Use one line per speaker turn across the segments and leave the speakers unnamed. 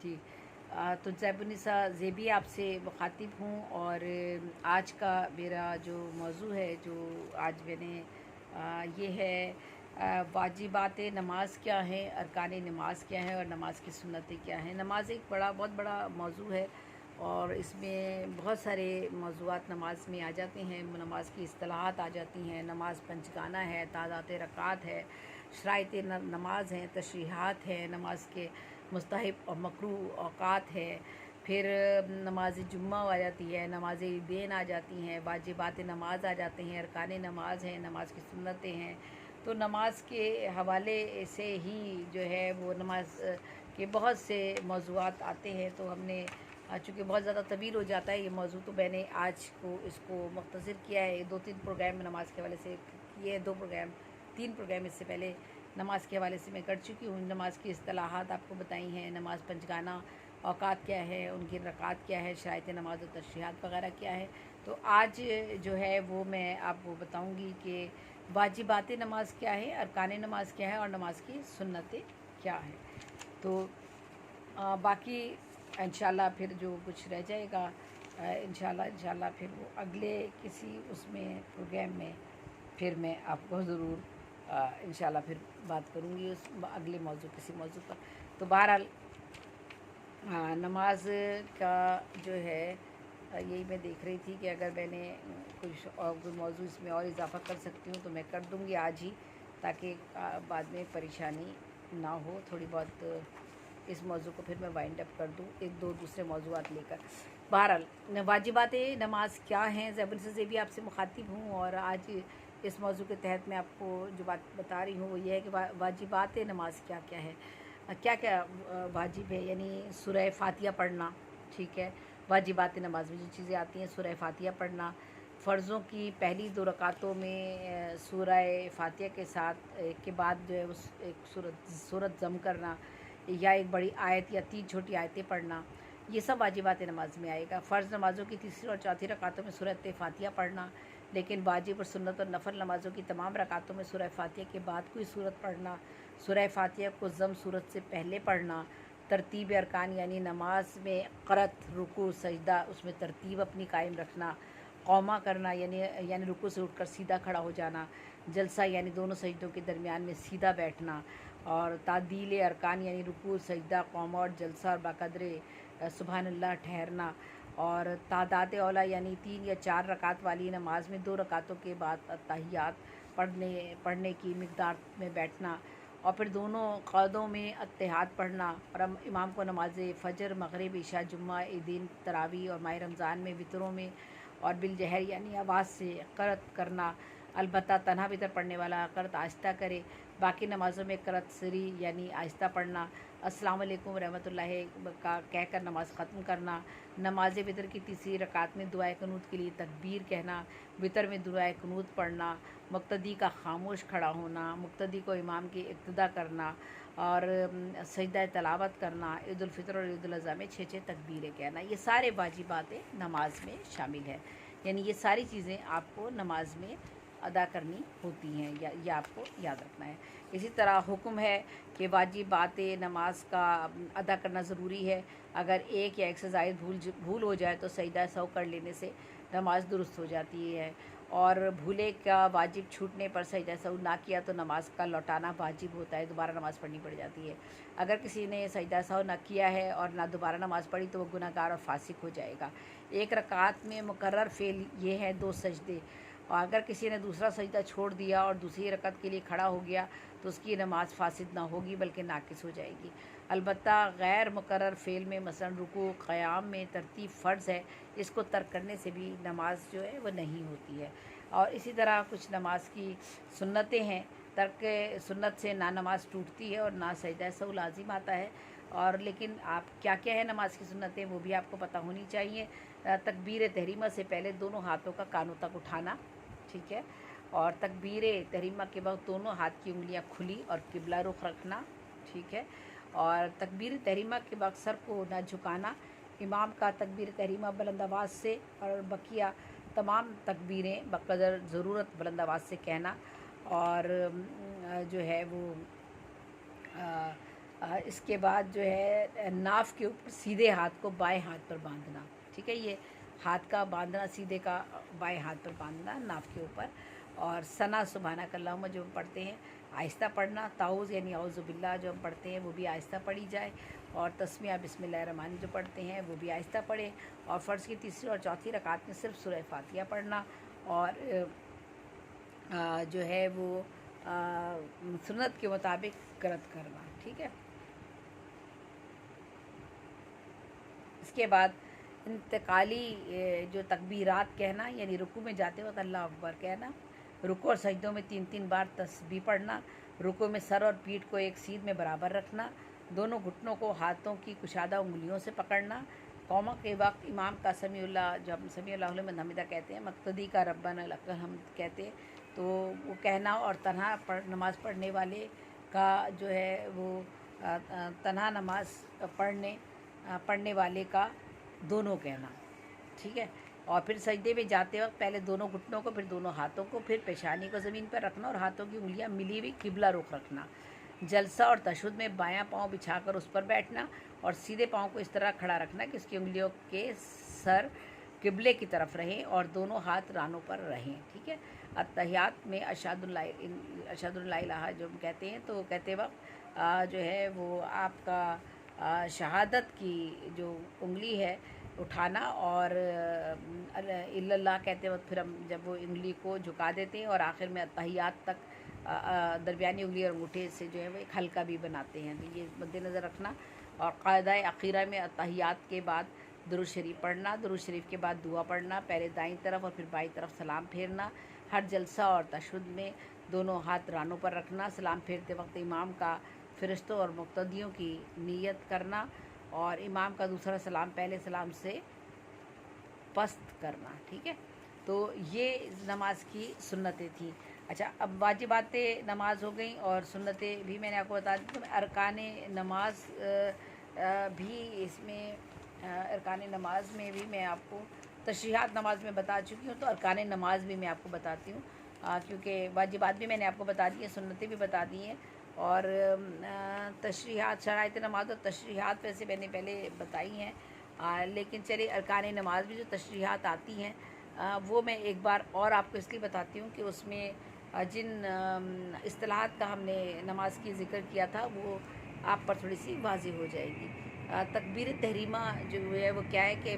जी। तो ज़ैबुन्निसा ज़ेबी आपसे मुखातिब हूँ और आज का मेरा जो मौज़ू है जो आज मैंने ये है वाजिबात नमाज क्या हैं, अरकान नमाज क्या है और नमाज की सुन्नतें क्या हैं। नमाज एक बहुत बड़ा मौज़ू है और इसमें बहुत सारे मौज़ूआत नमाज में आ जाते हैं। नमाज की इस्तिलाहात आ जाती हैं। नमाज पंचगाना है, तादात रकात है, शराइत नमाज हैं, तशरीहात है, नमाज के मुस्तहब और मकरूह औक़ात है। फिर नमाज जुम्मा आ जाती है, नमाज ईदैन आ जाती हैं, वाजिबात नमाज आ जाते हैं, अरकान नमाज हैं, नमाज की सुन्नतें हैं। तो नमाज के हवाले से ही जो है वो नमाज के बहुत से मौज़ूआत आते हैं। तो हमने चूँकि बहुत ज़्यादा तवील हो जाता है ये मौज़ू, तो मैंने आज को इसको मुख्तसर किया है। 2-3 प्रोग्राम नमाज के हवाले से किए, 2 प्रोग्राम 3 प्रोग्राम इससे पहले नमाज के हवाले से मैं कर चुकी हूँ। नमाज की इस्तिलाहात आपको बताई हैं, नमाज पंचगाना औक़ात क्या है, उनकी रकात क्या है, शराइत नमाज और तशरीहात वग़ैरह क्या है। तो आज जो है वो मैं आपको बताऊँगी कि वाजिबात नमाज क्या है, अरकान नमाज क्या है और नमाज की सुन्नतें क्या हैं। तो बाकी इंशाल्लाह फिर जो कुछ रह जाएगा इंशाल्लाह फिर वो अगले किसी उसमें प्रोग्राम में फिर मैं आपको ज़रूर इंशाल्लाह फिर बात करूँगी उस अगले मौजू किसी मौजू पर। तो बहरहाल नमाज का जो है यही मैं देख रही थी कि अगर मैंने कुछ और कोई मौजू इसमें और इजाफ़ा कर सकती हूँ तो मैं कर दूँगी आज ही, ताकि बाद में परेशानी ना हो। थोड़ी बहुत इस मौजू को फिर मैं वाइंड अप कर दूँ 1-2 दूसरे मौजूआत लेकर। बहरहाल वाजिबात नमाज क्या हैं, ज़ैबुन्निसा ज़ेबी आपसे मुखातिब हूँ और आज इस मौजू के तहत मैं आपको जो बात बता रही हूँ वो ये है कि वाजिबात नमाज क्या क्या है, क्या क्या वाजिब है। यानी सूरह फातिहा पढ़ना, ठीक है। वाजिबात नमाज में जो चीज़ें आती हैं, सूरह फातिहा पढ़ना, फ़र्ज़ों की पहली 2 रकातों में सूरह फातिहा के साथ के बाद जो है उस एक सूरत ज़म करना या एक बड़ी आयत या 3 छोटी आयतें पढ़ना, ये सब वाजिबात नमाज में आएगा। फ़र्ज़ नमाज़ों की तीसरी और चौथी रकातों में सूरत फातिहा पढ़ना, लेकिन वाजिब और सुन्नत और नफल नमाज़ों की तमाम रकातों में सूरह फातिहा के बाद कोई सूरत पढ़ना, सूरह फातिहा को ज़म सूरत से पहले पढ़ना, तरतीब अरकान यानी नमाज में क़रअत, रुकू, सजदा उसमें तरतीब अपनी कायम रखना, क़ौमा करना यानी रुकू से उठकर सीधा खड़ा हो जाना, जलसा यानी दोनों सजदों के दरमियान में सीधा बैठना, और तादील अरकान यानी रुकू, सजदा, क़ौमा और जलसा और बाक़दरे सुबहानल्लाह ठहरना, और तादाद औला यानी 3 या 4 रकात वाली नमाज में 2 रकातों के बाद अत्तहियात पढ़ने की मिक़दार में बैठना, और फिर दोनों क़ौदों में अत्तहियात पढ़ना, और इमाम को नमाज फ़जर, मग़रिब, इशा, जुम्मा, ईदीन, तरावी और माह रमज़ान में वितरों में और बिलजहर यानी आवाज़ से क़रअत करना। अलबत्ता तन्हा वितर पढ़ने वाला क़रअत आहिस्ता करे, बाकी नमाज़ों में क़रअत सरी यानी आहिस्ता पढ़ना, अस्सलाम वालेकुम रहमतुल्लाहि का कहकर नमाज़ ख़त्म करना। नमाज वितर की तीसरी रकात में दुआए क़ुनूत के लिए तकबीर कहना, वितर में दुआए क़ुनूत पढ़ना, मुक़्तदी का खामोश खड़ा होना, मुक़्तदी को इमाम की इक़्तिदा करना और सजदा तिलावत करना, ईद उल फ़ितर और ईद उल अज़हा में 6-6 तकबीरें कहना, ये सारे वाजिबात नमाज में शामिल है। यानी ये सारी चीज़ें आपको नमाज में अदा करनी होती हैं या ये आपको याद रखना है। इसी तरह हुक्म है कि वाजिबात नमाज का अदा करना ज़रूरी है। अगर एक या एक से ज़ायद भूल हो जाए तो सजदा सहव कर लेने से नमाज दुरुस्त हो जाती है, और भूले का वाजिब छूटने पर सजदा सहव ना किया तो नमाज का लौटाना वाजिब होता है, दोबारा नमाज़ पढ़नी पड़ जाती है। अगर किसी ने सजदा सहव ना किया है और ना दोबारा नमाज़ पढ़ी तो वो गुनहगार और फासिक हो जाएगा। एक रकात में मुकर्रर फ़ेल ये है 2 सजदे, और अगर किसी ने दूसरा सजदा छोड़ दिया और दूसरी रकत के लिए खड़ा हो गया तो उसकी नमाज़ फासिद ना होगी बल्कि नाकिस हो जाएगी। अलबत्ता गैर मुकर्रर फ़ेल में मसलन रुकू क़याम में तरतीब फ़र्ज़ है, इसको तर्क करने से भी नमाज जो है वो नहीं होती है। और इसी तरह कुछ नमाज की सुन्नतें हैं, तर्क सुन्नत से ना नमाज टूटती है और ना सजदा सहव लाजिम आता है। और लेकिन आप क्या क्या है नमाज की सुन्नतें वो भी आपको पता होनी चाहिए। तकबीर तहरीमा से पहले दोनों हाथों का कानों तक उठाना, ठीक है, और तकबीर तहरीमा के वक्त दोनों हाथ की उंगलियां खुली और किबला रुख रखना, ठीक है, और तकबीर तहरीमा के वक्त सर को ना झुकाना, इमाम का तकबीर तहरीमा बुलंद आवाज़ से और बकिया तमाम तकबीरें बक़दर ज़रूरत बुलंद आवाज़ से कहना, और जो है वो اس کے بعد جو ہے ناف کے اوپر سیدھے ہاتھ کو بائیں ہاتھ پر باندھنا، ٹھیک ہے، یہ ہاتھ کا باندھنا سیدھے کا بائیں ہاتھ پر باندھنا ناف کے اوپر. اور ثنا سبحانک اللہم جو ہم پڑھتے ہیں آہستہ پڑھنا. تعوذ یعنی اعوذ باللہ جو ہم پڑھتے ہیں وہ بھی آہستہ پڑھی جائے. اور تسمیہ بسم اللہ الرحمن جو پڑھتے ہیں وہ بھی آہستہ پڑھیں. اور فرض کی تیسری اور چوتھی رکعت میں صرف سورہ فاتحہ پڑھنا. اور جو ہے وہ سنت کے مطابق قرأت کرنا، ٹھیک ہے. اس کے بعد انتقالی جو تکبیرات کہنا، یعنی رکوع میں جاتے وقت اللہ اکبر کہنا. رکوع اور سجدوں میں 3 بار تسبیح پڑھنا. رکوع میں سر اور پیٹھ کو ایک سیدھ میں برابر رکھنا. دونوں گھٹنوں کو ہاتھوں کی کشادہ انگلیوں سے پکڑنا. قوما کے وقت امام کا سمیع اللہ، جو ہم سمیع اللہ لمن حمدہ کہتے ہیں، مقتدی کا ربنا لک الحمد کہتے ہیں، تو وہ کہنا. اور تنہا نماز پڑھنے والے کا جو ہے وہ تنہا نماز پڑھنے والے کا دونوں کہنا، ٹھیک ہے. اور پھر سجدے میں جاتے وقت پہلے دونوں گھٹنوں کو، پھر دونوں ہاتھوں کو، پھر پیشانی کو زمین پر رکھنا اور ہاتھوں کی انگلیاں ملی ہوئی قبلہ رخ رکھنا. جلسہ اور تشہد میں بایاں پاؤں بچھا کر اس پر بیٹھنا اور سیدھے پاؤں کو اس طرح کھڑا رکھنا کہ اس کی انگلیوں کے سر قبلے کی طرف رہیں اور دونوں ہاتھ رانوں پر رہیں، ٹھیک ہے. اتحیات میں اشہد اللہ الہ جو ہم کہتے ہیں، تو کہتے وقت جو ہے وہ آپ کا شہادت کی جو انگلی ہے اٹھانا، اور اللہ کہتے وقت پھر ہم جب وہ انگلی کو جھکا دیتے ہیں اور آخر میں اتحیات تک درمیانی انگلی اور انگوٹھے سے جو ہے وہ ایک حلقہ بھی بناتے ہیں، تو یہ مد نظر رکھنا. اور قاعدہ اخیرہ میں اتحیات کے بعد درود شریف پڑھنا. درود شریف کے بعد دعا پڑھنا، پہلے دائیں طرف اور پھر بائیں طرف سلام پھیرنا. ہر جلسہ اور تشہد میں دونوں ہاتھ رانوں پر رکھنا. سلام پھیرتے وقت امام کا فرشتوں اور مقتدیوں کی نیت کرنا اور امام کا دوسرا سلام پہلے سلام سے پست کرنا، ٹھیک ہے. تو یہ نماز کی سنتیں تھیں. اچھا، اب واجبات نماز ہو گئیں اور سنتیں بھی میں نے آپ کو بتا دی. تو ارکان نماز بھی اس میں ارکان نماز میں بھی میں آپ کو تشریحات نماز میں بتا چکی ہوں، تو ارکان نماز بھی میں آپ کو بتاتی ہوں، کیونکہ واجبات بھی میں نے آپ کو بتا دی ہیں، سنتیں بھی بتا دی ہیں. اور تشریحات، شرائط نماز اور تشریحات ویسے میں نے پہلے بتائی ہیں، لیکن چلیے ارکان نماز بھی جو تشریحات آتی ہیں وہ میں ایک بار اور آپ کو اس لیے بتاتی ہوں کہ اس میں جن اصطلاحات کا ہم نے نماز کی ذکر کیا تھا وہ آپ پر تھوڑی سی واضح ہو جائے گی. تکبیر تحریمہ جو ہے وہ کیا ہے کہ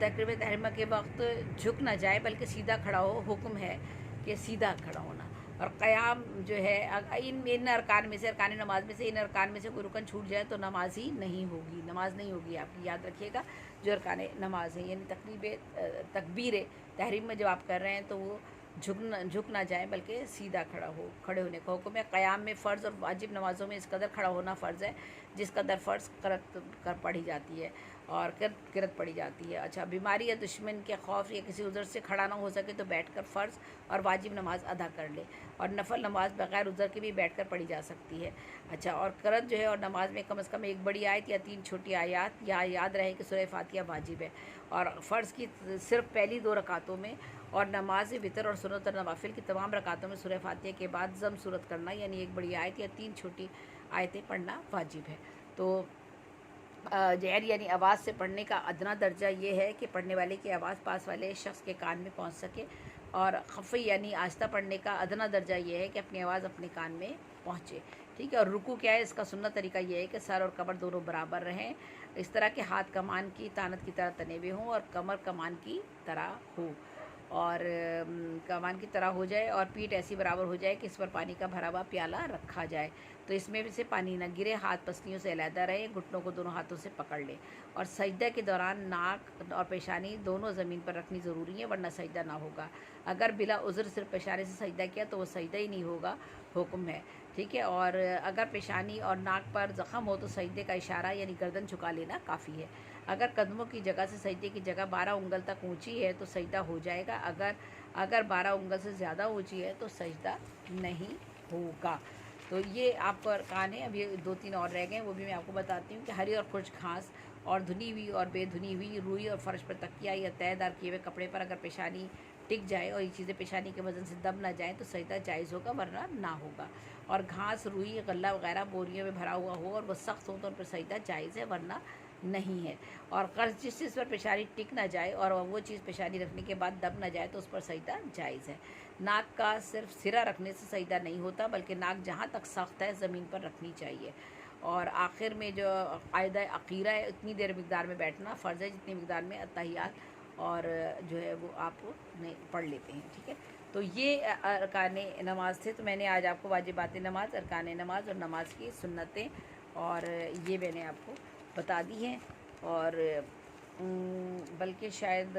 تکبیر تحریمہ کے وقت جھک نہ جائے بلکہ سیدھا کھڑا ہو. حکم ہے کہ سیدھا کھڑا ہونا. اور قیام جو ہے ان ارکان میں سے، ارکان نماز میں سے ان ارکان میں سے کوئی رکن چھوٹ جائے تو نماز ہی نہیں ہوگی، نماز نہیں ہوگی آپ کی. یاد رکھیے گا جو ارکان نماز ہیں، یعنی تکبیر تحریم میں جو آپ کر رہے ہیں تو وہ جھک نہ جائیں بلکہ سیدھا کھڑے ہونے کا حکم ہے. قیام میں فرض اور واجب نمازوں میں اس قدر کھڑا ہونا فرض ہے جس قدر فرض قرأت پڑھی جاتی ہے اور قرأت پڑھی جاتی ہے. اچھا، بیماری یا دشمن کے خوف یا کسی عذر سے کھڑا نہ ہو سکے تو بیٹھ کر فرض اور واجب نماز ادا کر لے. اور نفل نماز بغیر عذر کے بھی بیٹھ کر پڑھی جا سکتی ہے. اچھا، اور قرأت جو ہے اور نماز میں کم از کم ایک بڑی آیت یا 3 چھوٹی آیات، یا یاد رہے کہ سورہ فاتحہ واجب ہے. اور فرض کی صرف پہلی 2 رکعتوں میں اور نماز وتر اور سنت اور نوافل کی تمام رکعتوں میں سورہ فاتحہ کے بعد ضم صورت کرنا، یعنی ایک بڑی آیت یا 3 چھوٹی آیتیں پڑھنا واجب ہے. تو جہر یعنی آواز سے پڑھنے کا ادنا درجہ یہ ہے کہ پڑھنے والے کی آواز پاس والے شخص کے کان میں پہنچ سکے. اور خفی یعنی آہستہ پڑھنے کا ادنا درجہ یہ ہے کہ اپنی آواز اپنے کان میں پہنچے، ٹھیک ہے. اور رکوع کیا ہے، اس کا سنت طریقہ یہ ہے کہ سر اور کمر دونوں برابر رہیں، اس طرح کہ ہاتھ کمان کی تانت کی طرح تنے ہوئے ہوں اور کمر کمان کی طرح ہو، اور کمان کی طرح ہو جائے، اور پیٹھ ایسی برابر ہو جائے کہ اس پر پانی کا بھرا ہوا پیالہ رکھا جائے تو اس میں سے پانی نہ گرے. ہاتھ پسلیوں سے علیحدہ رہے، گھٹنوں کو دونوں ہاتھوں سے پکڑ لے. اور سجدہ کے دوران ناک اور پیشانی دونوں زمین پر رکھنی ضروری ہے ورنہ سجدہ نہ ہوگا. اگر بلا عذر صرف پیشانی سے سجدہ کیا تو وہ سجدہ ہی نہیں ہوگا، حکم ہے، ٹھیک ہے. اور اگر پیشانی اور ناک پر زخم ہو تو سجدے کا اشارہ یعنی گردن جھکا لینا کافی ہے. اگر قدموں کی جگہ سے سجدے کی جگہ 12 انگل تک اونچی ہے تو سجدہ ہو جائے گا، اگر 12 انگل سے زیادہ اونچی ہے تو سجدہ نہیں ہوگا. تو یہ آپ کو ارکان ہیں. اب یہ 2-3 اور رہ گئے ہیں، وہ بھی میں آپ کو بتاتی ہوں کہ ہری اور خشک گھاس اور دھنی ہوئی اور بے دھنی ہوئی روئی اور فرش پر تکیہ یا طے دار کیے ہوئے کپڑے پر اگر پیشانی टिक जाए और ये चीज़ें पेशानी के वज़न से दब ना जाएँ तो सजदा जायज़ होगा, वरना ना होगा। और घास, रुई, गल्ला वगैरह बोरियों में भरा हुआ हो और वो सख्त हो तो उन पर सजदा जायज़ है, वरना नहीं है। और कर्ज जिस चीज़ पर पेशानी टिक ना जाए और वो चीज़ पेशानी रखने के बाद दब ना जाए तो उस पर सजदा जायज़ है। नाक का सिर्फ सिरा रखने से सजदा नहीं होता, बल्कि नाक जहाँ तक सख्त है ज़मीन पर रखनी चाहिए। और आखिर में जो कायदा अकीरा है, इतनी देर मकदार में बैठना फ़र्ज़ है जितनी मकदार में अत्तहियात और जो है वो आप पढ़ लेते हैं, ठीक है। तो ये अरकान नमाज थे। तो मैंने आज आपको वाजिबात नमाज, अरकान नमाज और नमाज की सुन्नतें और ये मैंने आपको बता दी हैं। और बल्कि शायद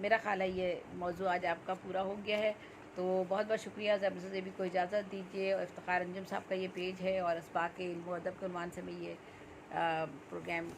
मेरा ख़्याल है ये मौज़ू आज आपका पूरा हो गया है। तो बहुत बहुत शुक्रिया। ज़रा मुझे भी कोई इजाज़त दीजिए। और इफ्तिखार अंजुम साहब का ये पेज है और इसबाक़ इल्म व अदब के उन्वान से मैं ये प्रोग्राम